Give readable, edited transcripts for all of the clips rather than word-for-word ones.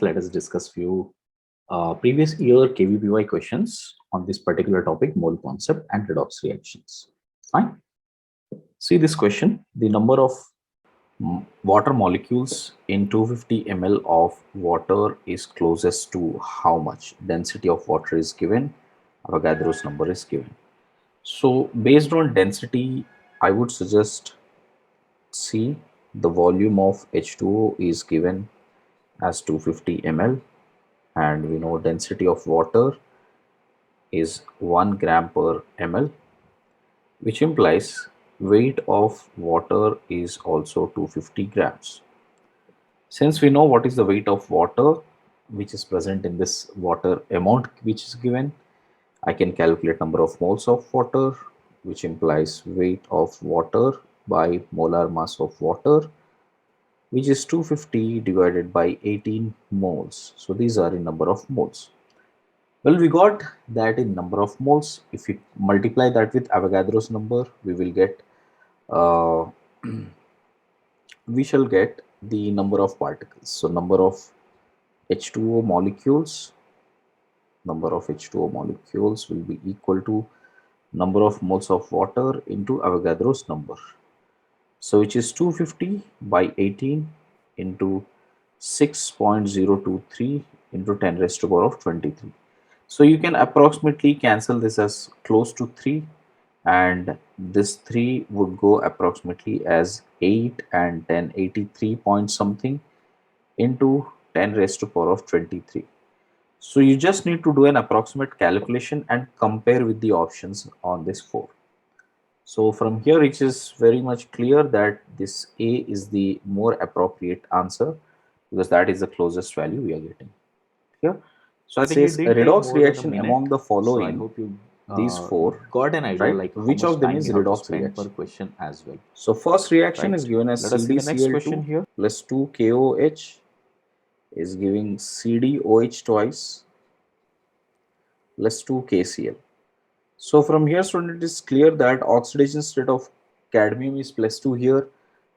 Let us discuss few previous year KVPY questions on this particular topic, mole concept and redox reactions. Fine. See this question. The number of water molecules in 250 ml of water is closest to how much? Density of water is given. Avogadro's number is given. So based on density, I would suggest C. The volume of H2O is given as 250 ml, and we know density of water is 1 gram per ml, which implies weight of water is also 250 grams. Since we know what is the weight of water which is present in this water amount which is given, I can calculate number of moles of water, which implies weight of water by molar mass of water, which is 250 divided by 18 moles. So these are in number of moles. Well, we got that in number of moles. If we multiply that with Avogadro's number, we will get uh, we shall get the number of particles. So number of H2O molecules, will be equal to number of moles of water into Avogadro's number. So which is 250 by 18 into 6.023 into 10 raised to power of 23. So you can approximately cancel this as close to 3, and this 3 would go approximately as 8 and 10, 83 point something into 10 raised to power of 23. So you just need to do an approximate calculation and compare with the options on this 4. So from here it is very much clear that this A is the more appropriate answer, because that is the closest value we are getting here. So I it think it says a didn't take redox more than a reaction minute. among the So I following, hope you these four, got an idea right? like how Which much of them time is you have to redox spend per reaction? question as well, So first reaction is right? given as Let us see the next question CdCl2 here. plus 2 KOH is giving CdOH twice plus 2 KCl. So from here, student, it is clear that oxidation state of cadmium is plus 2 here,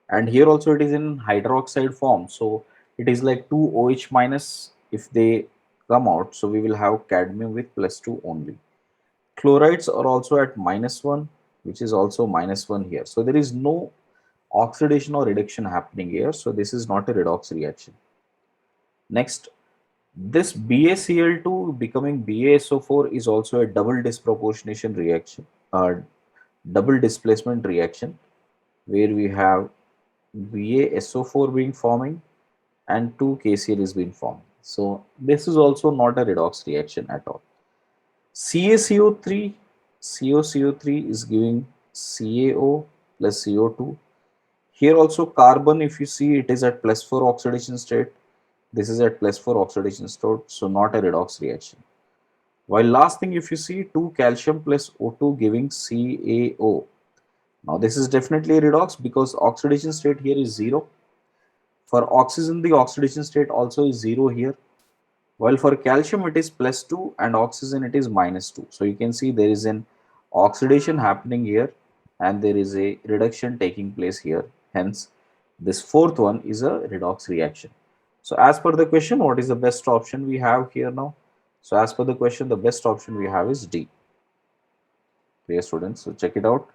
and here also it is in hydroxide form. So it is like 2 OH minus if they come out. So we will have cadmium with plus 2 only. Chlorides are also at minus 1, which is also minus 1 here. So there is no oxidation or reduction happening here. So this is not a redox reaction. Next, this BaCl2 becoming BaSO4 is also a double disproportionation reaction, double displacement reaction, where we have BaSO4 being forming and 2 KCl is being formed. So this is also not a redox reaction at all. CaCO3, COCO3 is giving CaO plus CO2. Here also carbon, if you see, it is at plus 4 oxidation state. This is at plus 4 oxidation state, so not a redox reaction. While last thing, if you see, 2 calcium plus O2 giving CaO. Now this is definitely a redox because oxidation state here is 0. For oxygen, the oxidation state also is 0 here. While for calcium it is plus 2 and oxygen it is minus 2. So you can see there is an oxidation happening here and there is a reduction taking place here. Hence, this fourth one is a redox reaction. So as per the question, what is the best option we have here now? So as per the question, the best option we have is D. Clear, students? So check it out.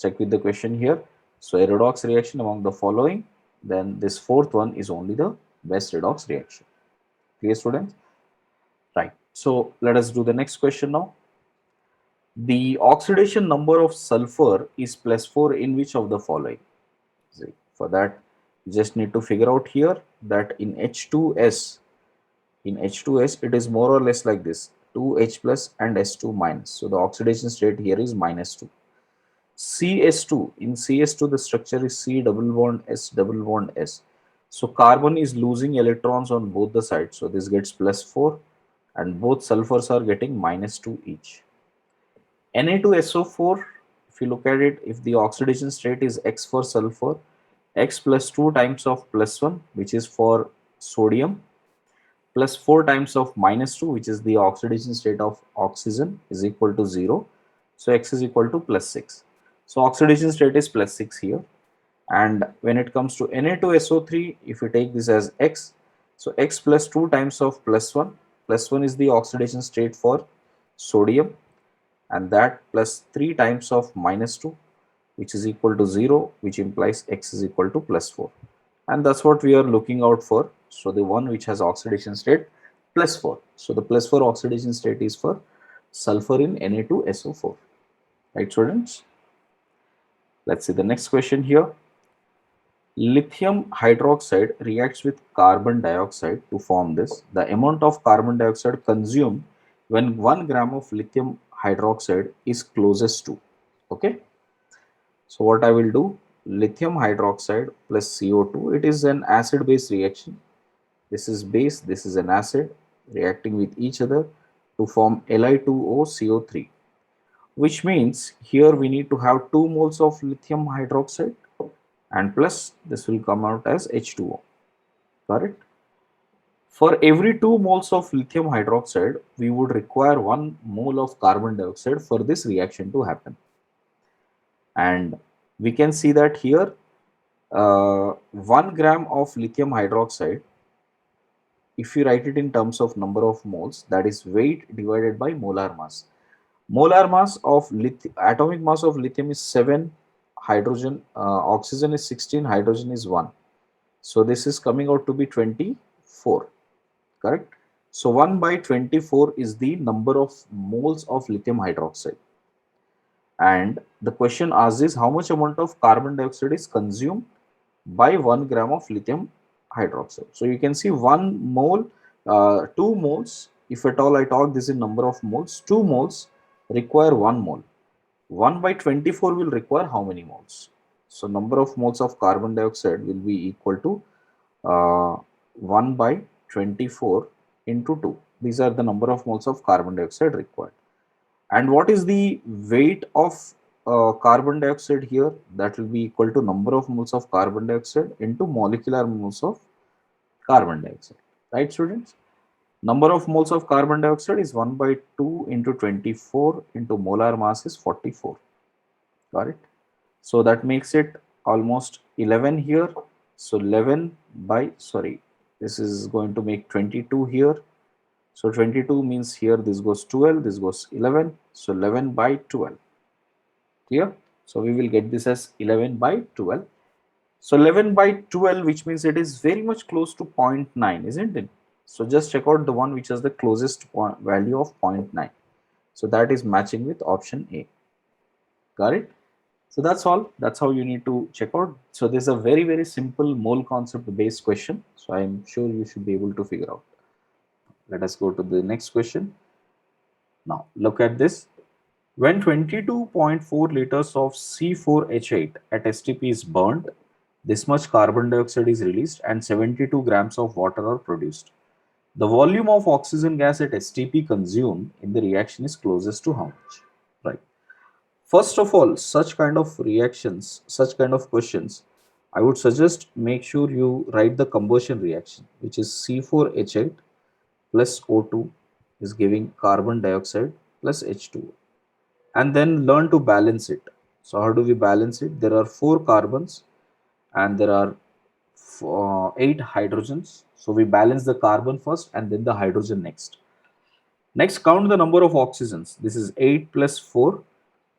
Check with the question here. So a redox reaction among the following, then this fourth one is only the best redox reaction. Clear, students? Right. So let us do the next question now. The oxidation number of sulfur is plus 4 in which of the following? See, for that, you just need to figure out here that in H2S, it is more or less like this, 2H plus and S2 minus. So the oxidation state here is minus 2. CS2, in CS2 the structure is C double bond S double bond S. So carbon is losing electrons on both the sides. So this gets plus 4 and both sulfurs are getting minus 2 each. Na2SO4, if you look at it, if the oxidation state is X for sulfur, X plus 2 times of plus 1, which is for sodium, plus 4 times of minus 2, which is the oxidation state of oxygen, is equal to 0. So X is equal to plus 6. So oxidation state is plus 6 here. And when it comes to Na2SO3, if you take this as X, So X plus 2 times of plus 1 is the oxidation state for sodium, and that plus 3 times of minus 2, which is equal to 0, which implies X is equal to plus 4. And that's what we are looking out for. So the one which has oxidation state plus 4. So the plus 4 oxidation state is for sulfur in Na2SO4. Right, students? Let's see the next question here. Lithium hydroxide reacts with carbon dioxide to form this. The amount of carbon dioxide consumed when 1 gram of lithium hydroxide is closest to. Okay. So what I will do, lithium hydroxide plus CO2, it is an acid base reaction. This is base, this is an acid reacting with each other to form Li2O CO3, which means here we need to have 2 moles of lithium hydroxide and plus this will come out as H2O. Correct? For every 2 moles of lithium hydroxide, we would require 1 mole of carbon dioxide for this reaction to happen. And we can see that here 1 gram of lithium hydroxide, if you write it in terms of number of moles, that is weight divided by molar mass. Molar mass of atomic mass of lithium is 7, hydrogen, oxygen is 16, hydrogen is 1. So this is coming out to be 24, correct? So 1 by 24 is the number of moles of lithium hydroxide. And the question asks is how much amount of carbon dioxide is consumed by 1 gram of lithium hydroxide. So you can see 1 mole, 2 moles, if at all I talk this is number of moles, 2 moles require 1 mole. 1 by 24 will require how many moles? So number of moles of carbon dioxide will be equal to 1 by 24 into 2. These are the number of moles of carbon dioxide required. And what is the weight of carbon dioxide here? That will be equal to number of moles of carbon dioxide into molecular moles of carbon dioxide. Right, students? Number of moles of carbon dioxide is 1 by 2 into 24 into molar mass is 44. Got it? So that makes it almost 11 here. So 11 by, sorry, this is going to make 22 here. So 22 means here this goes 12, this goes 11. So 11 by 12. Clear? So we will get this as 11 by 12. So 11 by 12, which means it is very much close to 0.9, isn't it? So just check out the one which has the closest value of 0.9. So that is matching with option A. Got it? So that's all. That's how you need to check out. So this is a very, very simple mole concept based question. So I'm sure you should be able to figure out. Let us go to the next question. Now look at this. When 22.4 liters of C4H8 at STP is burned, this much carbon dioxide is released and 72 grams of water are produced. The volume of oxygen gas at STP consumed in the reaction is closest to how much? Right. First of all, such kind of reactions, such kind of questions, I would suggest make sure you write the combustion reaction, which is C4H8 plus O2 is giving carbon dioxide plus H2O. And then learn to balance it. So how do we balance it? There are 4 carbons and there are 8 hydrogens. So we balance the carbon first and then the hydrogen next. Next, count the number of oxygens. This is 8 plus 4,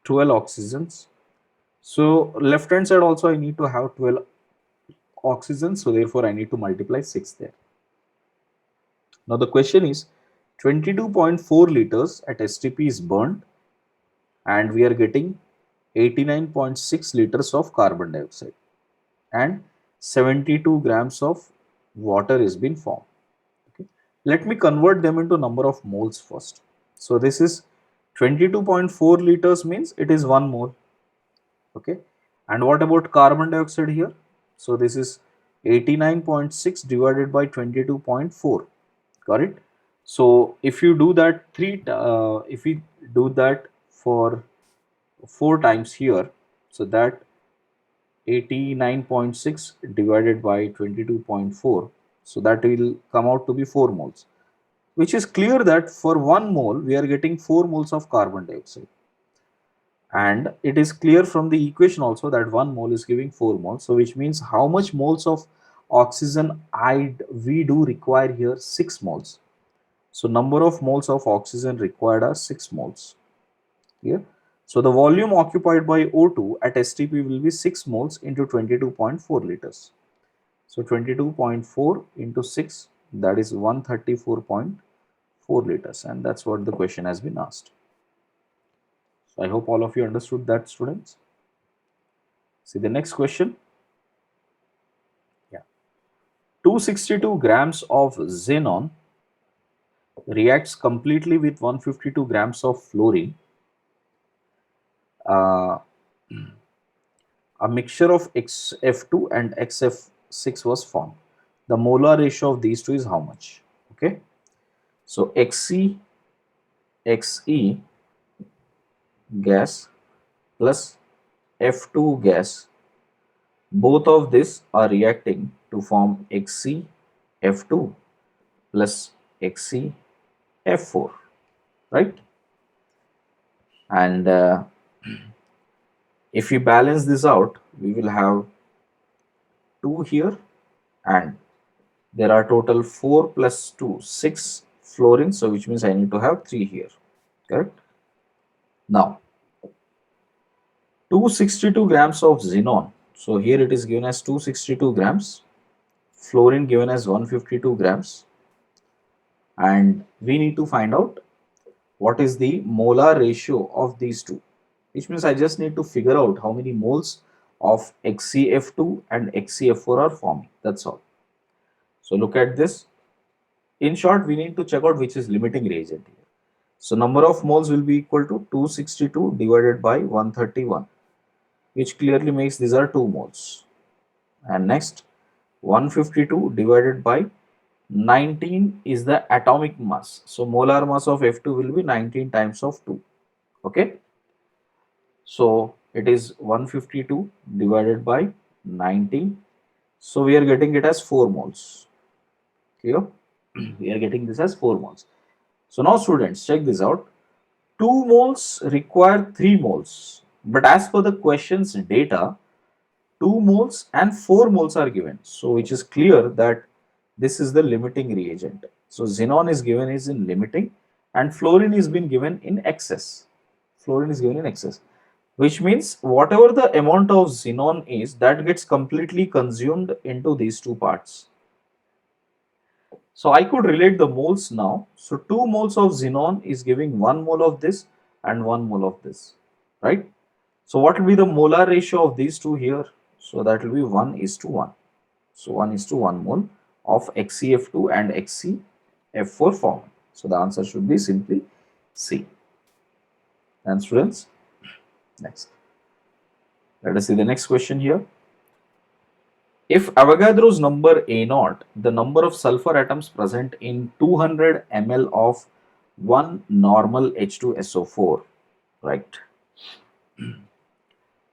12 oxygens. So left hand side also I need to have 12 oxygens. So therefore I need to multiply 6 there. Now the question is 22.4 liters at STP is burned and we are getting 89.6 liters of carbon dioxide and 72 grams of water is been formed. Okay. Let me convert them into number of moles first. So this is 22.4 liters means it is 1 mole. Okay. And what about carbon dioxide here? So this is 89.6 divided by 22.4. Got it? So if you do that if we do that for 4 times here, so that 89.6 divided by 22.4, so that will come out to be 4 moles, which is clear that for 1 mole we are getting 4 moles of carbon dioxide, and it is clear from the equation also that 1 mole is giving 4 moles. So which means how much moles of oxygen we do require here 6 moles. So number of moles of oxygen required are 6 moles here. So the volume occupied by O2 at STP will be 6 moles into 22.4 liters. So 22.4 into 6, that is 134.4 liters, and that's what the question has been asked. So I hope all of you understood that, students. See the next question. Yeah. 262 grams of xenon reacts completely with 152 grams of fluorine. A mixture of XF2 and XF6 was formed. The molar ratio of these two is how much? Okay. So Xe gas plus F2 gas, both of these are reacting to form XeF2 plus XeF4, right? And if we balance this out, we will have 2 here, and there are total 4 plus 2, 6 fluorine, so which means I need to have 3 here, correct? Now 262 grams of xenon, so here it is given as 262 grams, fluorine given as 152 grams, and we need to find out what is the molar ratio of these two, which means I just need to figure out how many moles of XeF2 and XeF4 are forming, that's all. So look at this. In short, we need to check out which is limiting reagent here. So number of moles will be equal to 262 divided by 131, which clearly makes these are 2 moles. And next, 152 divided by 19 is the atomic mass. So molar mass of F2 will be 19 times of 2. Okay. So it is 152 divided by 19. So we are getting it as 4 moles. Clear? We are getting this as 4 moles. So now students, check this out. 2 moles require 3 moles. But as per the question's data, 2 moles and 4 moles are given. So which is clear that this is the limiting reagent. So xenon is given is in limiting and fluorine is been given in excess. Fluorine is given in excess, which means whatever the amount of xenon is, that gets completely consumed into these two parts. So I could relate the moles now. So 2 moles of xenon is giving 1 mole of this and 1 mole of this, right? So what will be the molar ratio of these two here? So that will be 1:1. So 1:1 mole of XeF2 and XeF4 form. So the answer should be simply C. And students, next. Let us see the next question here. If Avogadro's number A0, the number of sulfur atoms present in 200 ml of one normal H2SO4, right?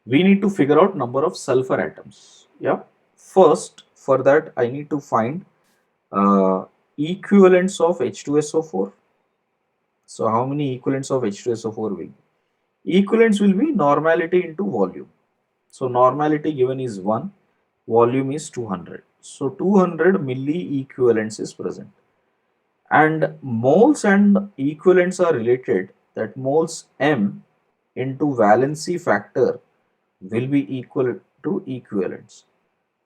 We need to figure out number of sulfur atoms. Yeah. First, for that, I need to find equivalents of H2SO4. So how many equivalents of H2SO4 will be? Equivalents will be normality into volume. So normality given is 1, volume is 200. So 200 milli equivalents is present. And moles and equivalents are related, that moles M into valency factor will be equal to equivalents.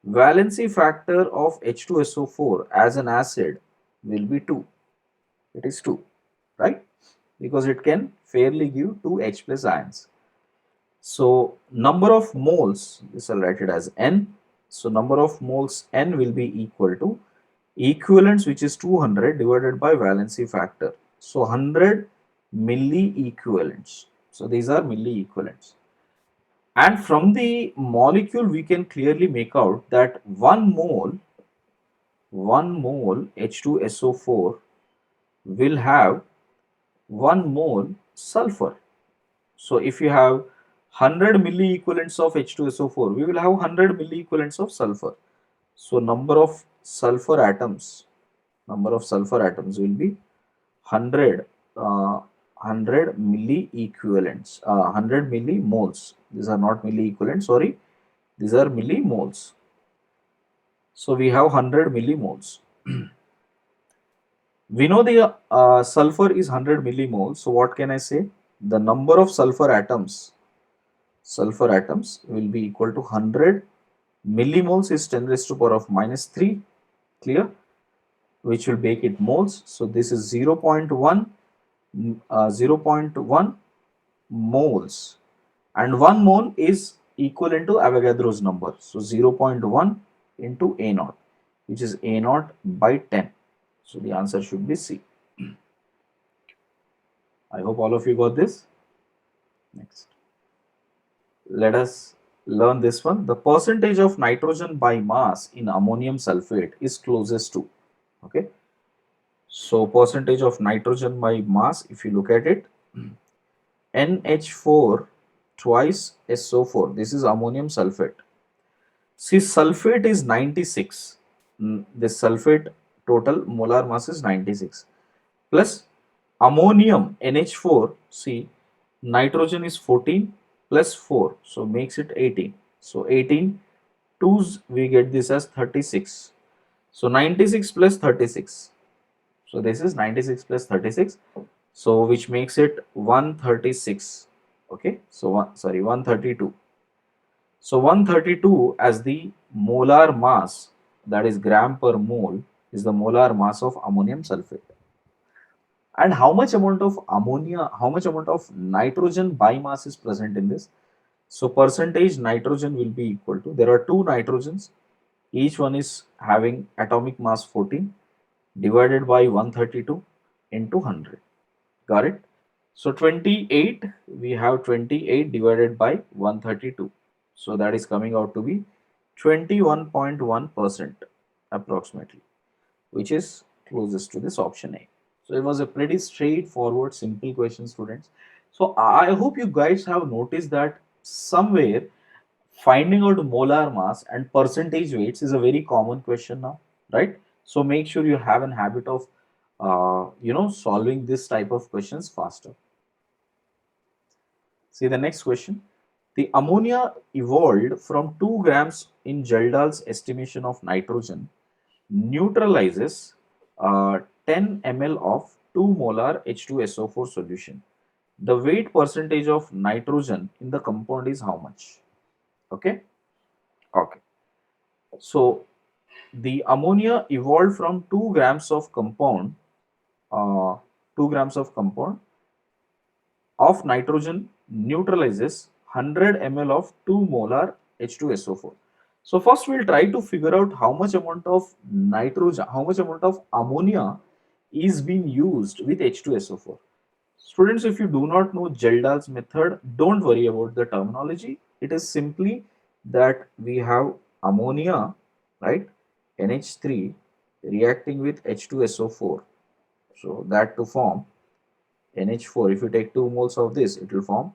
Valency factor of H2SO4 as an acid will be 2. It is 2, right? Because it can fairly give 2 H plus ions. So number of moles, this I'll write it as N. So number of moles N will be equal to equivalents, which is 200 divided by valency factor. So 100 milli equivalents. So these are milli equivalents. And from the molecule, we can clearly make out that 1 mole H2SO4 will have 1 mole sulfur. So if you have 100 milli equivalents of H2SO4, we will have 100 milli equivalents of sulfur. So number of sulfur atoms will be 100 milli equivalents, 100 milli moles. These are not milli equivalents, sorry, these are milli moles. So we have 100 millimoles. We know the sulfur is 100 millimoles. So what can I say? The number of sulfur atoms will be equal to 100 millimoles is 10 raised to power of minus 3. Clear? Which will make it moles. So this is 0.1 moles, and 1 mole is equivalent to Avogadro's number. So 0.1 into A naught, which is A naught by 10. So the answer should be C. I hope all of you got this. Next, let us learn this one. The percentage of nitrogen by mass in ammonium sulfate is closest to. Okay. So percentage of nitrogen by mass, if you look at it, NH4 twice SO4. This is ammonium sulfate. See, sulfate is 96. This sulfate total molar mass is 96. Plus ammonium NH4. See, nitrogen is 14 plus 4. So makes it 18. So 18 twos we get this as 36. So 96 plus 36. So this is 96 plus 36. So which makes it 136. Okay. So 132. So 132 as the molar mass, that is gram per mole, is the molar mass of ammonium sulfate. And how much amount of ammonia, how much amount of nitrogen by mass is present in this? So percentage nitrogen will be equal to, there are two nitrogens, each one is having atomic mass 14 divided by 132 into 100. Got it? So 28, we have 28 divided by 132. So that is coming out to be 21.1% approximately, which is closest to this option A. So it was a pretty straightforward, simple question, students. So I hope you guys have noticed that somewhere finding out molar mass and percentage weights is a very common question now, right? So make sure you have an habit of solving this type of questions faster. See the next question. The ammonia evolved from 2 grams in Geldahl's estimation of nitrogen neutralizes 10 ml of 2 molar H2SO4 solution. The weight percentage of nitrogen in the compound is how much? Okay. Okay. So the ammonia evolved from 2 grams of compound, 2 grams of compound of nitrogen neutralizes 100 ml of 2 molar H2SO4. So first we'll try to figure out how much amount of nitrogen, how much amount of ammonia is being used with H2SO4. Students, if you do not know Geldahl's method, don't worry about the terminology. It is simply that we have ammonia, right, NH3 reacting with H2SO4. So that to form NH4, if you take 2 moles of this, it will form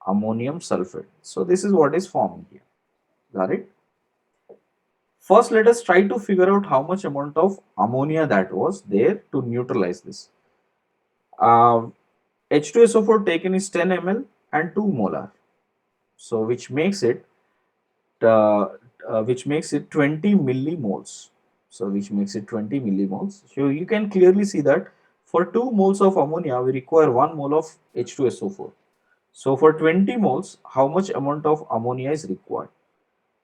ammonium sulfate. So this is what is forming here. Got it? First, let us try to figure out how much amount of ammonia that was there to neutralize this. H2SO4 taken is 10 ml and 2 molar. So which makes it 20 millimoles. So which makes it 20 millimoles. So you can clearly see that for 2 moles of ammonia, we require 1 mole of H2SO4. So for 20 moles, how much amount of ammonia is required?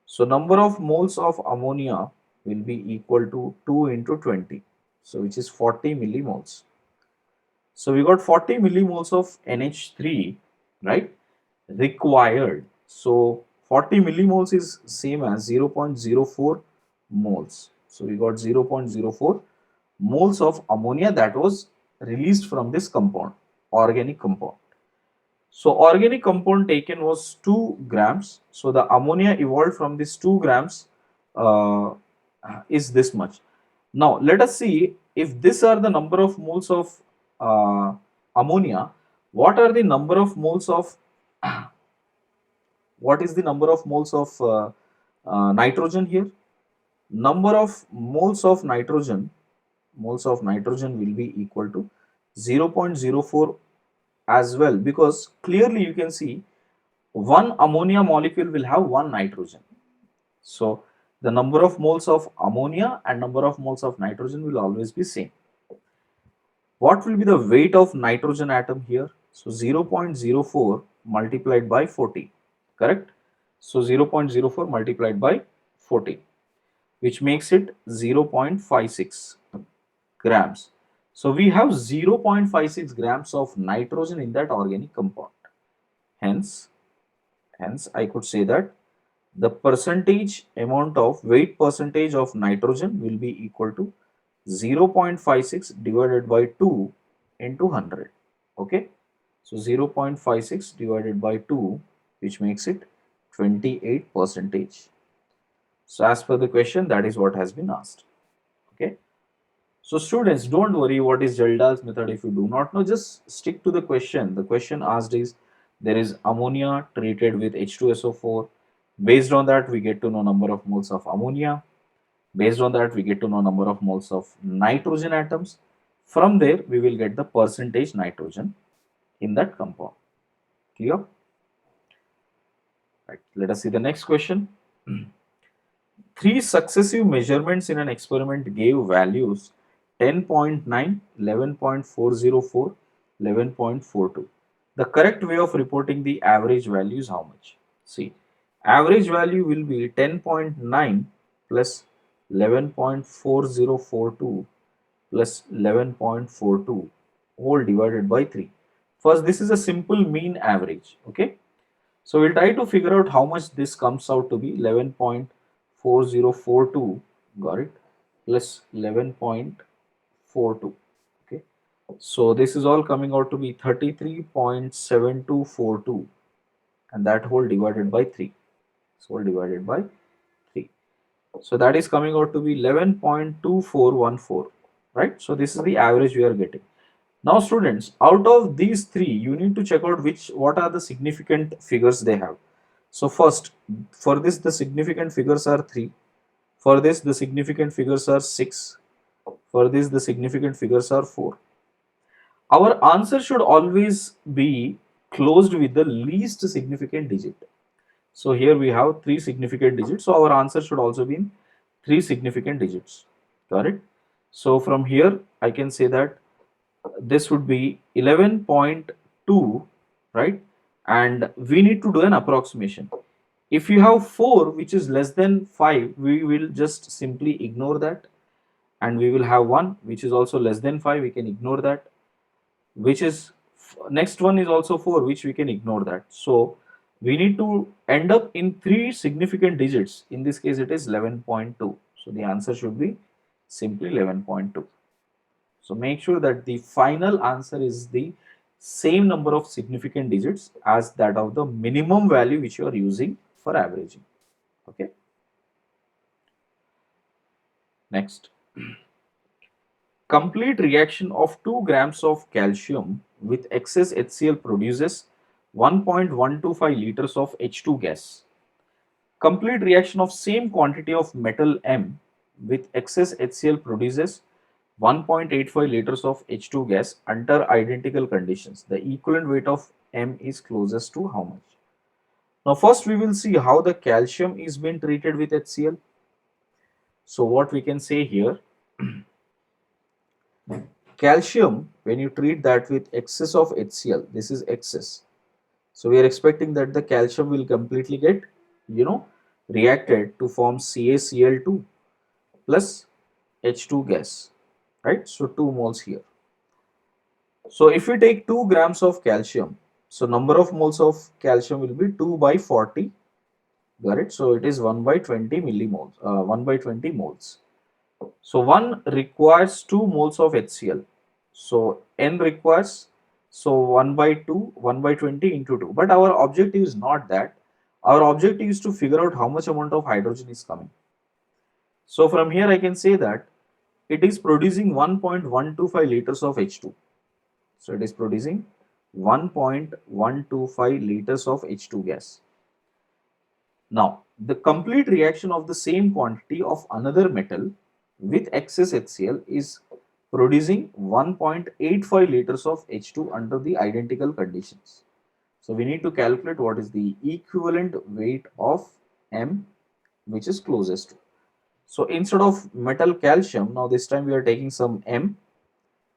So number of moles of ammonia will be equal to 2 into 20. So which is 40 millimoles. So we got 40 millimoles of NH3, right, required. So 40 millimoles is same as 0.04 moles. So we got 0.04 moles of ammonia that was released from this compound, organic compound. So organic compound taken was 2 grams. So the ammonia evolved from this 2 grams is this much. Now let us see if these are the number of moles of ammonia. What are the number of moles of what is the number of moles of nitrogen here? Number of moles of nitrogen will be equal to 0.04 as well, because clearly you can see one ammonia molecule will have one nitrogen. So The number of moles of ammonia and number of moles of nitrogen will always be same. What will be the weight of nitrogen atom here? So 0.04 multiplied by 40, correct? So 0.04 multiplied by 40, which makes it 0.56 grams. So we have 0.56 grams of nitrogen in that organic compound. Hence, I could say that the percentage amount of weight percentage of nitrogen will be equal to 0.56 divided by 2 into 100. Okay. So 0.56 divided by 2, which makes it 28 percentage. So as per the question, that is what has been asked. Okay. So students, don't worry what is Geldahl's method. If you do not know, just stick to the question. The question asked is, there is ammonia treated with H2SO4. Based on that, we get to know number of moles of ammonia. Based on that, we get to know number of moles of nitrogen atoms. From there, we will get the percentage nitrogen in that compound. Clear? Right. Let us see the next question. Three successive measurements in an experiment gave values 10.9, 11.404, 11.42. The correct way of reporting the average value is how much? See, average value will be 10.9 plus 11.4042 plus 11.42 whole divided by 3. First, this is a simple mean average. Okay. So we'll try to figure out how much this comes out to be. 11.4042, got it, plus 11.42. Okay, so this is all coming out to be 33.7242, and that whole divided by 3. So whole divided by 3. So that is coming out to be 11.2414, right? So this is the average we are getting. Now students, out of these three, you need to check out what are the significant figures they have. So first, for this the significant figures are 3. For this the significant figures are 6. For this the significant figures are 4. Our answer should always be closed with the least significant digit. So here we have 3 significant digits. So our answer should also be in 3 significant digits. Got it? So from here I can say that this would be 11.2, right? And we need to do an approximation. If you have 4 which is less than 5, we will just simply ignore that, and we will have 1 which is also less than 5, we can ignore that, which is next one is also 4, which we can ignore that. So we need to end up in 3 significant digits. In this case it is 11.2. So the answer should be simply 11.2. So make sure that the final answer is the same number of significant digits as that of the minimum value which you are using for averaging. Okay. Next. Complete reaction of 2 grams of calcium with excess HCl produces 1.125 liters of H2 gas. Complete reaction of same quantity of metal M with excess HCl produces 1.85 liters of H2 gas under identical conditions. The equivalent weight of M is closest to how much? Now first we will see how the calcium is being treated with HCl. So what we can say here, calcium, when you treat that with excess of HCl, this is excess. So we are expecting that the calcium will completely get, reacted to form CaCl2 plus H2 gas, right? So 2 moles here. So if we take 2 grams of calcium, so number of moles of calcium will be 2 by 40, got it? So it is 1 by 20 millimoles, 1 by 20 moles. So 1 requires 2 moles of HCl. So N requires, so 1 by 2, 1 by 20 into 2. But our objective is not that. Our objective is to figure out how much amount of hydrogen is coming. So from here I can say that it is producing 1.125 liters of H2. So it is producing 1.125 liters of H2 gas. Now, the complete reaction of the same quantity of another metal with excess HCl is producing 1.85 liters of H2 under the identical conditions. So we need to calculate what is the equivalent weight of M which is closest to. So instead of metal calcium, now this time we are taking some M,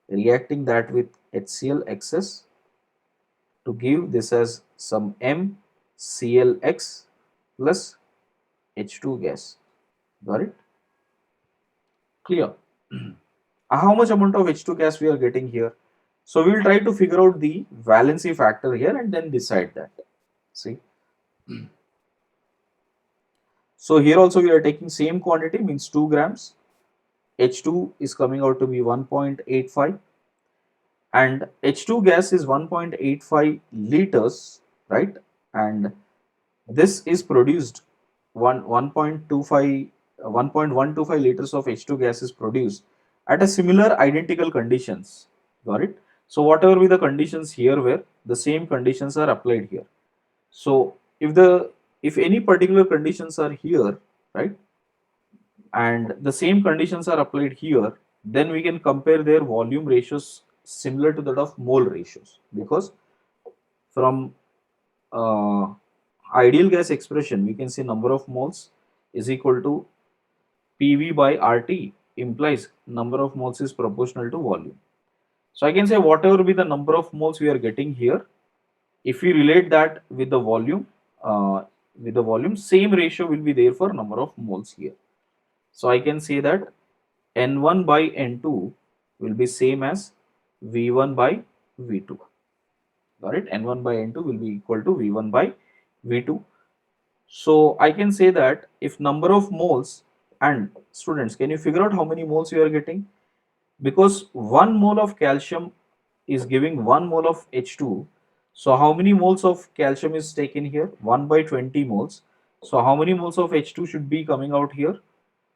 reacting that with HCl excess to give this as some MClX plus H2 gas. Got it? Clear? How much amount of H2 gas we are getting here? So we will try to figure out the valency factor here and then decide that. See? So here also we are taking same quantity, means 2 grams. H2 is coming out to be 1.85 and H2 gas is 1.85 liters, right? And this is produced 1.125 liters of H2 gas is produced at a similar identical conditions. Got it? So whatever be the conditions here were, the same conditions are applied here. So if any particular conditions are here, right, and the same conditions are applied here, then we can compare their volume ratios similar to that of mole ratios, because from ideal gas expression we can say number of moles is equal to PV by RT, implies number of moles is proportional to volume. So I can say whatever be the number of moles we are getting here, if we relate that uh, with the volume, same ratio will be there for number of moles here. So I can say that N1 by N2 will be same as V1 by V2. Got it? N1 by N2 will be equal to V1 by V2. So I can say that if number of moles, and students, can you figure out how many moles you are getting? Because 1 mole of calcium is giving 1 mole of H2. So how many moles of calcium is taken here? 1 by 20 moles. So how many moles of H2 should be coming out here?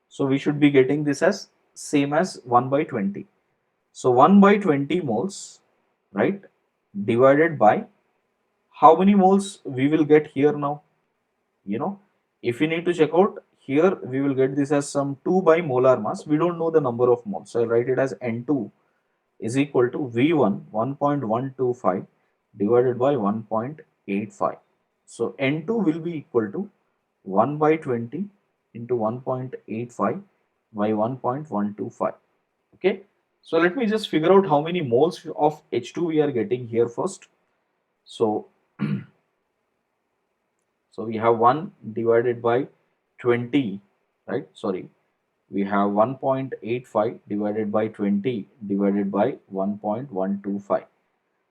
So we should be getting this as same as 1 by 20. So 1 by 20 moles, right, divided by how many moles we will get here now? You know, if we need to check out here, we will get this as some 2 by molar mass. We don't know the number of moles. So I'll write it as N2 is equal to V1 1.125 divided by 1.85. So N2 will be equal to 1 by 20 into 1.85 by 1.125. Okay. So let me just figure out how many moles of H2 we are getting here first. So, so we have 1 divided by 20, right? Sorry, we have 1.85 divided by 20 divided by 1.125.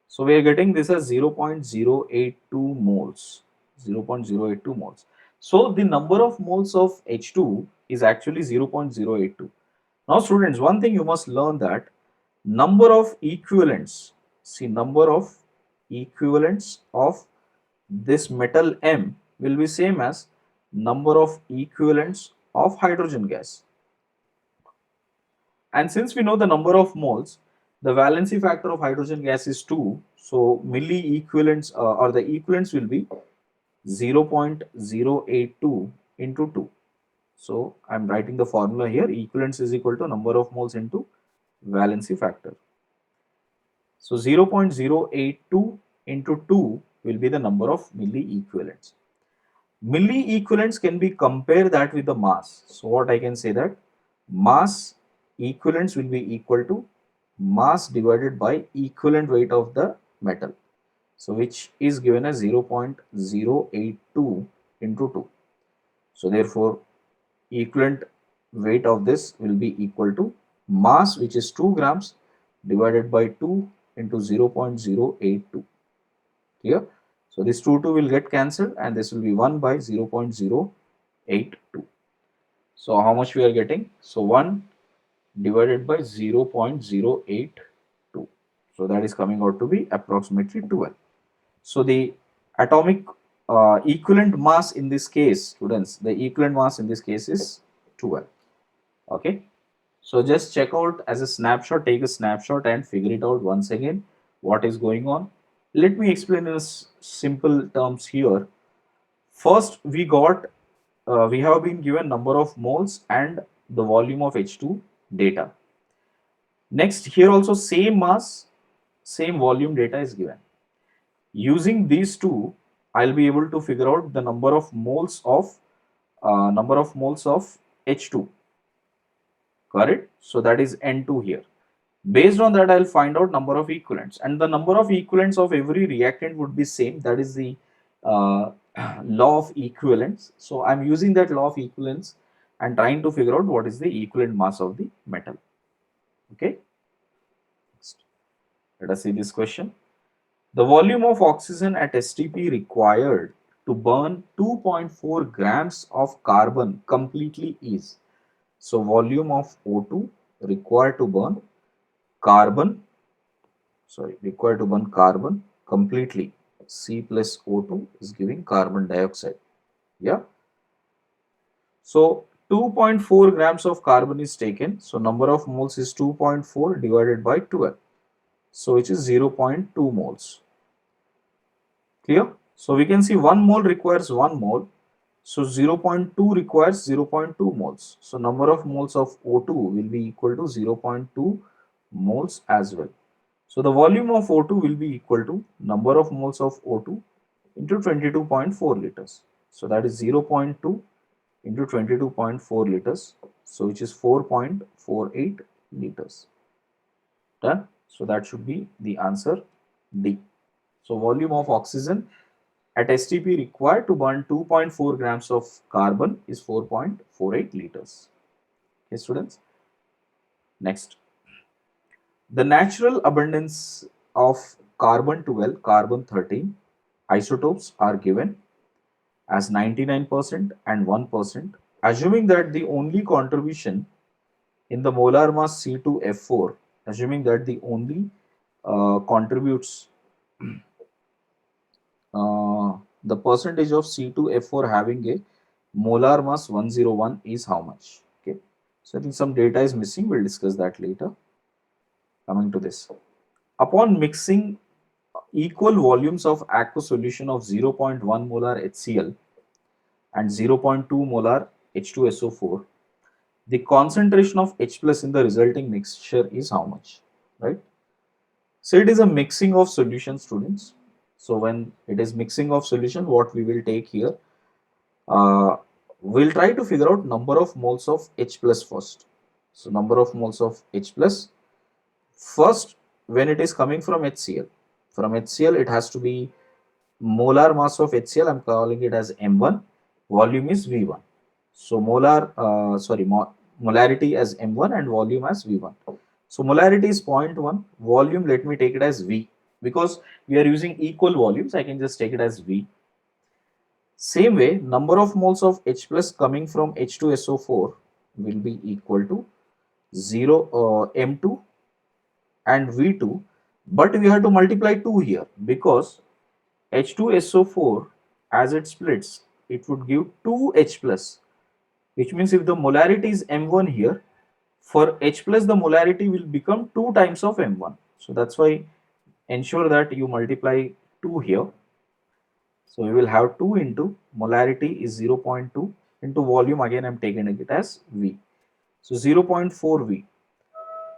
So we are getting this as 0.082 moles. 0.082 moles. So the number of moles of H2 is actually 0.082. Now students, one thing you must learn that number of equivalents, see, number of equivalents of this metal M will be same as number of equivalents of hydrogen gas. And since we know the number of moles, the valency factor of hydrogen gas is 2. So milli equivalents or the equivalents will be 0.082 into 2. So I'm writing the formula here. Equivalents is equal to number of moles into valency factor. So 0.082 into 2 will be the number of milli equivalents. Milli equivalents can be compared that with the mass. So what I can say that mass equivalents will be equal to mass divided by equivalent weight of the metal. So which is given as 0.082 into 2. So therefore equivalent weight of this will be equal to mass, which is 2 grams, divided by 2 into 0.082. Clear? So this 2 will get cancelled and this will be 1 by 0.082. So how much we are getting? So 1 divided by 0.082. So that is coming out to be approximately 12. So the atomic equivalent mass in this case, students, the equivalent mass in this case is 12. Okay. So just check out as a snapshot, take a snapshot and figure it out once again what is going on. Let me explain in simple terms here. First, we have been given number of moles and the volume of H2 data. Next, here also same mass, same volume data is given. Using these two, I'll be able to figure out the number of moles of H2. Got it? So that is N2 here. Based on that, I'll find out number of equivalents, and the number of equivalents of every reactant would be same. That is the uh, law of equivalence. So I'm using that law of equivalence and trying to figure out what is the equivalent mass of the metal. Okay. Let us see this question. The volume of oxygen at STP required to burn 2.4 grams of carbon completely is. So volume of O2 required to burn carbon, required to burn carbon completely. C plus O2 is giving carbon dioxide. Yeah. So 2.4 grams of carbon is taken. So number of moles is 2.4 divided by 12. So which is 0.2 moles. Clear? So we can see 1 mole requires 1 mole. So 0.2 requires 0.2 moles. So number of moles of O2 will be equal to 0.2 moles as well. So the volume of O2 will be equal to number of moles of O2 into 22.4 liters. So that is 0.2 into 22.4 liters. So which is 4.48 liters. Done. So that should be the answer D. So volume of oxygen at STP required to burn 2.4 grams of carbon is 4.48 liters. Okay, students. Next, the natural abundance of carbon 12, carbon 13 isotopes are given as 99% and 1%, assuming that the only contribution in the molar mass C2F4, assuming that the only contributes the percentage of C2F4 having a molar mass 101 is how much? Okay, so I think some data is missing. We'll discuss that later. Coming to this, upon mixing equal volumes of aqueous solution of 0.1 molar HCl and 0.2 molar H2SO4, the concentration of H plus in the resulting mixture is how much, right? So it is a mixing of solution, students. So when it is mixing of solution, what we will take here, we'll try to figure out number of moles of H plus first. So number of moles of H plus first when it is coming from HCl. From HCl, it has to be molar mass of HCl. I'm calling it as M1. Volume is V1. So molarity as M1 and volume as V1. So molarity is 0.1. Volume, let me take it as V, because we are using equal volumes. I can just take it as V. Same way, number of moles of H plus coming from H2SO4 will be equal to 0 M2 and V2, but we have to multiply 2 here, because H2SO4 as it splits, it would give 2 H plus, which means if the molarity is M1 here, for H plus the molarity will become 2 times of M1. So that's why ensure that you multiply 2 here. So we will have 2 into molarity is 0.2 into volume, again I'm taking it as V. So 0.4 V.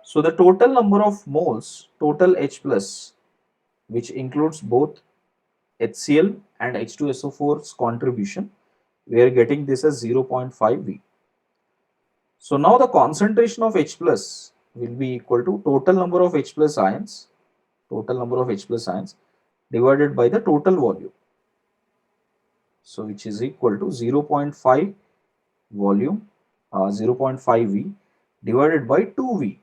So the total number of moles, total H plus, which includes both HCl and H2SO4's contribution, we are getting this as 0.5 V. So now the concentration of H plus will be equal to total number of H plus ions, divided by the total volume. So which is equal to 0.5 volume, 0.5 V divided by 2 V.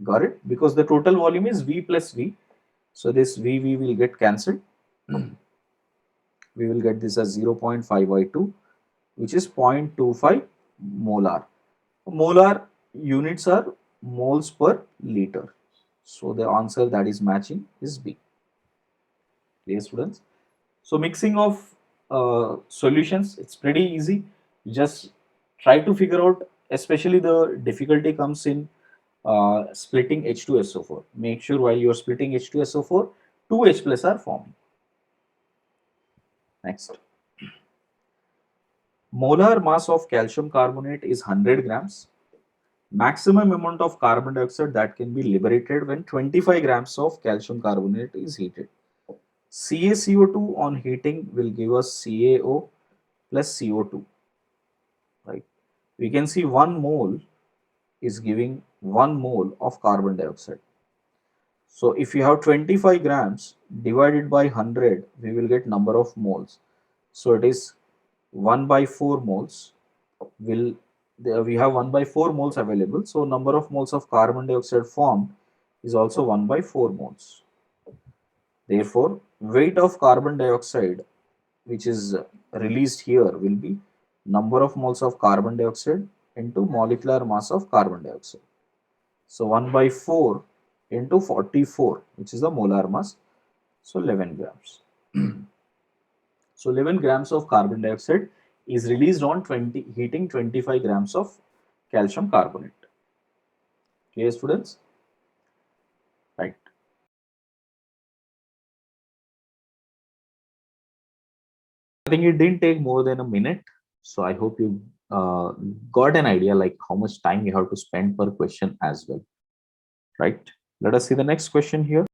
Got it? Because the total volume is V plus V. So this V will get cancelled. We will get this as 0.5 by 2, which is 0.25 molar. Molar units are moles per liter. So the answer that is matching is B. Clear, students? So mixing of solutions, it's pretty easy. Just try to figure out, especially the difficulty comes in splitting H2SO4. Make sure while you are splitting H2SO4, 2 H plus are forming. Next. Molar mass of calcium carbonate is 100 grams. Maximum amount of carbon dioxide that can be liberated when 25 grams of calcium carbonate is heated. CaCO2 on heating will give us CaO plus CO2. Right? We can see 1 mole is giving 1 mole of carbon dioxide. So if you have 25 grams divided by 100, we will get number of moles. So it is 1 by 4 moles. We have 1 by 4 moles available. So number of moles of carbon dioxide formed is also 1 by 4 moles. Therefore, weight of carbon dioxide which is released here will be number of moles of carbon dioxide into molecular mass of carbon dioxide. So 1 by 4 into 44, which is the molar mass. So 11 grams. So 11 grams of carbon dioxide is released on heating 25 grams of calcium carbonate. Clear, students? Right. I think it didn't take more than a minute. So I hope you got an idea like how much time you have to spend per question as well. Right. Let us see the next question here.